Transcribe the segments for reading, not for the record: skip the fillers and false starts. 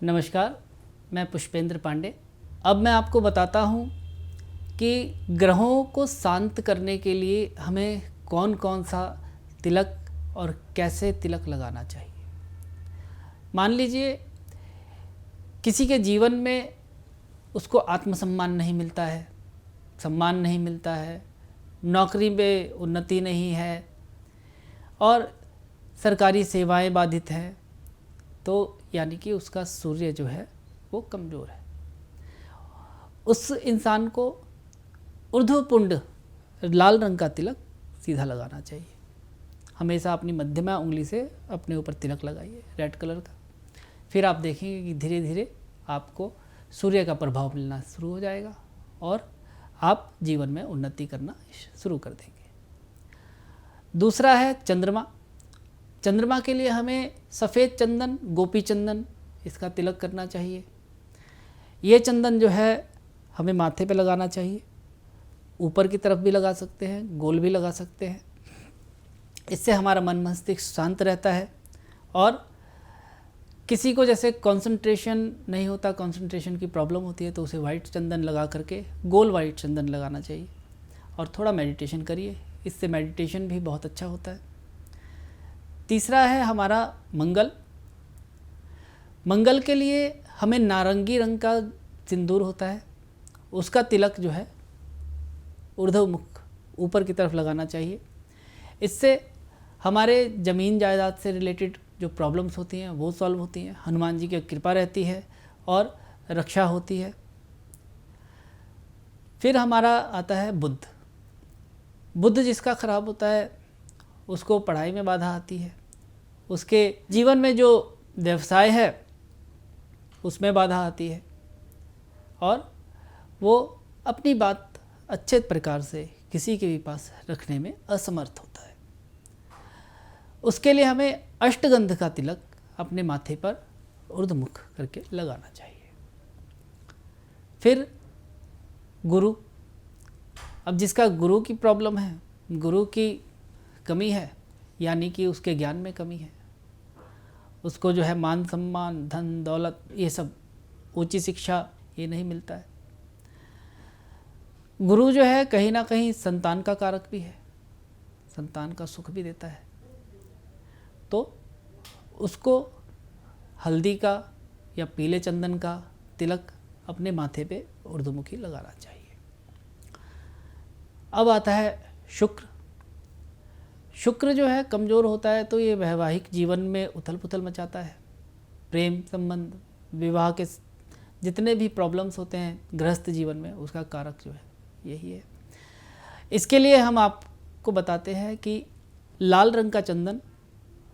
नमस्कार, मैं पुष्पेंद्र पांडे। अब मैं आपको बताता हूँ कि ग्रहों को शांत करने के लिए हमें कौन कौन सा तिलक और कैसे तिलक लगाना चाहिए। मान लीजिए किसी के जीवन में उसको आत्मसम्मान नहीं मिलता है, सम्मान नहीं मिलता है, नौकरी में उन्नति नहीं है और सरकारी सेवाएं बाधित हैं, तो यानी कि उसका सूर्य जो है वो कमज़ोर है। उस इंसान को ऊर्ध्वपुंड लाल रंग का तिलक सीधा लगाना चाहिए। हमेशा अपनी मध्यमा उंगली से अपने ऊपर तिलक लगाइए रेड कलर का। फिर आप देखेंगे कि धीरे धीरे आपको सूर्य का प्रभाव मिलना शुरू हो जाएगा और आप जीवन में उन्नति करना शुरू कर देंगे। दूसरा है चंद्रमा। चंद्रमा के लिए हमें सफ़ेद चंदन, गोपी चंदन, इसका तिलक करना चाहिए। ये चंदन जो है हमें माथे पे लगाना चाहिए, ऊपर की तरफ भी लगा सकते हैं, गोल भी लगा सकते हैं। इससे हमारा मन मस्तिष्क शांत रहता है। और किसी को जैसे कंसंट्रेशन नहीं होता, कंसंट्रेशन की प्रॉब्लम होती है, तो उसे वाइट चंदन लगा करके, गोल वाइट चंदन लगाना चाहिए और थोड़ा मेडिटेशन करिए। इससे मेडिटेशन भी बहुत अच्छा होता है। तीसरा है हमारा मंगल। मंगल के लिए हमें नारंगी रंग का सिंदूर होता है, उसका तिलक जो है ऊर्ध्वमुख ऊपर की तरफ लगाना चाहिए। इससे हमारे ज़मीन जायदाद से रिलेटेड जो प्रॉब्लम्स होती हैं वो सॉल्व होती हैं, हनुमान जी की कृपा रहती है और रक्षा होती है। फिर हमारा आता है बुध। बुध जिसका ख़राब होता है उसको पढ़ाई में बाधा आती है, उसके जीवन में जो व्यवसाय है उसमें बाधा आती है और वो अपनी बात अच्छे प्रकार से किसी के भी पास रखने में असमर्थ होता है। उसके लिए हमें अष्टगंध का तिलक अपने माथे पर ऊर्ध्वमुख करके लगाना चाहिए। फिर गुरु। अब जिसका गुरु की प्रॉब्लम है, गुरु की कमी है, यानी कि उसके ज्ञान में कमी है, उसको जो है मान सम्मान, धन दौलत, ये सब ऊंची शिक्षा ये नहीं मिलता है। गुरु जो है कहीं ना कहीं संतान का कारक भी है, संतान का सुख भी देता है, तो उसको हल्दी का या पीले चंदन का तिलक अपने माथे पे ऊर्ध्वमुखी लगाना चाहिए। अब आता है शुक्र। शुक्र जो है कमज़ोर होता है तो ये वैवाहिक जीवन में उथल पुथल मचाता है। प्रेम संबंध, विवाह के जितने भी प्रॉब्लम्स होते हैं गृहस्थ जीवन में, उसका कारक जो है यही है। इसके लिए हम आपको बताते हैं कि लाल रंग का चंदन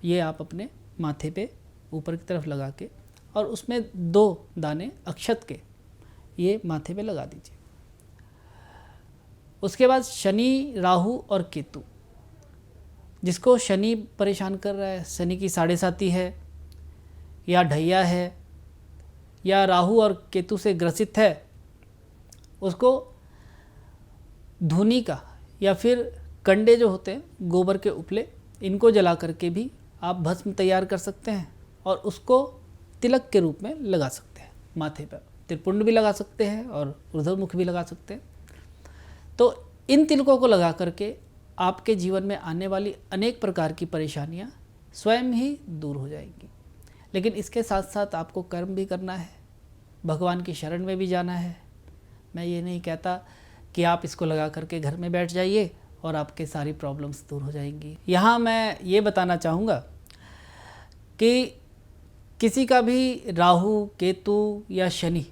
ये आप अपने माथे पे ऊपर की तरफ लगा के और उसमें 2 दाने अक्षत के ये माथे पे लगा दीजिए। उसके बाद शनि, राहु और केतु। जिसको शनि परेशान कर रहा है, शनि की 7.5 है या ढैया है या राहु और केतु से ग्रसित है, उसको धूनी का या फिर कंडे जो होते हैं गोबर के उपले, इनको जला करके भी आप भस्म तैयार कर सकते हैं और उसको तिलक के रूप में लगा सकते हैं माथे पर। त्रिपुंड भी लगा सकते हैं और ऊर्ध्वमुख भी लगा सकते हैं। तो इन तिलकों को लगा करके आपके जीवन में आने वाली अनेक प्रकार की परेशानियां स्वयं ही दूर हो जाएंगी। लेकिन इसके साथ साथ आपको कर्म भी करना है, भगवान की शरण में भी जाना है। मैं ये नहीं कहता कि आप इसको लगा करके घर में बैठ जाइए और आपके सारी प्रॉब्लम्स दूर हो जाएंगी। यहाँ मैं ये बताना चाहूँगा कि किसी का भी राहु, केतु या शनि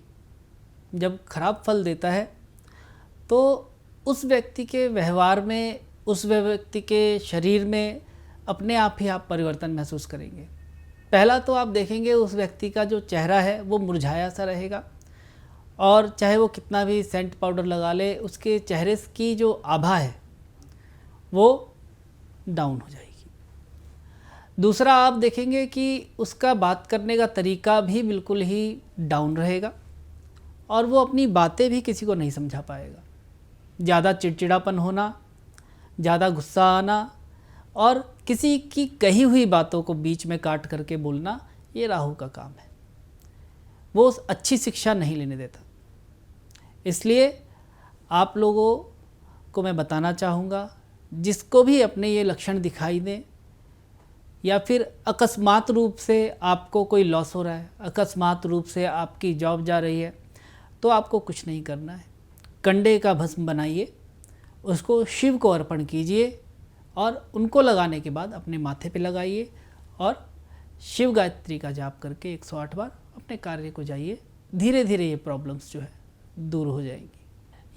जब खराब फल देता है तो उस व्यक्ति के व्यवहार में, उस व्यक्ति के शरीर में अपने आप ही आप परिवर्तन महसूस करेंगे। पहला तो आप देखेंगे उस व्यक्ति का जो चेहरा है वो मुरझाया सा रहेगा और चाहे वो कितना भी सेंट पाउडर लगा ले, उसके चेहरे की जो आभा है वो डाउन हो जाएगी। दूसरा आप देखेंगे कि उसका बात करने का तरीका भी बिल्कुल ही डाउन रहेगा और वो अपनी बातें भी किसी को नहीं समझा पाएगा। ज़्यादा चिड़चिड़ापन होना, ज़्यादा गुस्सा आना और किसी की कही हुई बातों को बीच में काट करके बोलना, ये राहु का काम है। वो अच्छी शिक्षा नहीं लेने देता। इसलिए आप लोगों को मैं बताना चाहूँगा, जिसको भी अपने ये लक्षण दिखाई दें या फिर अकस्मात रूप से आपको कोई लॉस हो रहा है, अकस्मात रूप से आपकी जॉब जा रही है, तो आपको कुछ नहीं करना है। कंडे का भस्म बनाइए, उसको शिव को अर्पण कीजिए और उनको लगाने के बाद अपने माथे पे लगाइए और शिव गायत्री का जाप करके 108 बार अपने कार्य को जाइए। धीरे धीरे ये प्रॉब्लम्स जो है दूर हो जाएंगी।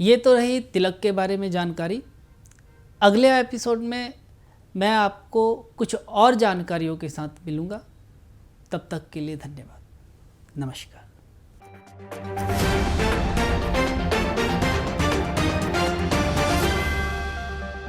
ये तो रही तिलक के बारे में जानकारी। अगले एपिसोड में मैं आपको कुछ और जानकारियों के साथ मिलूँगा। तब तक के लिए धन्यवाद। नमस्कार।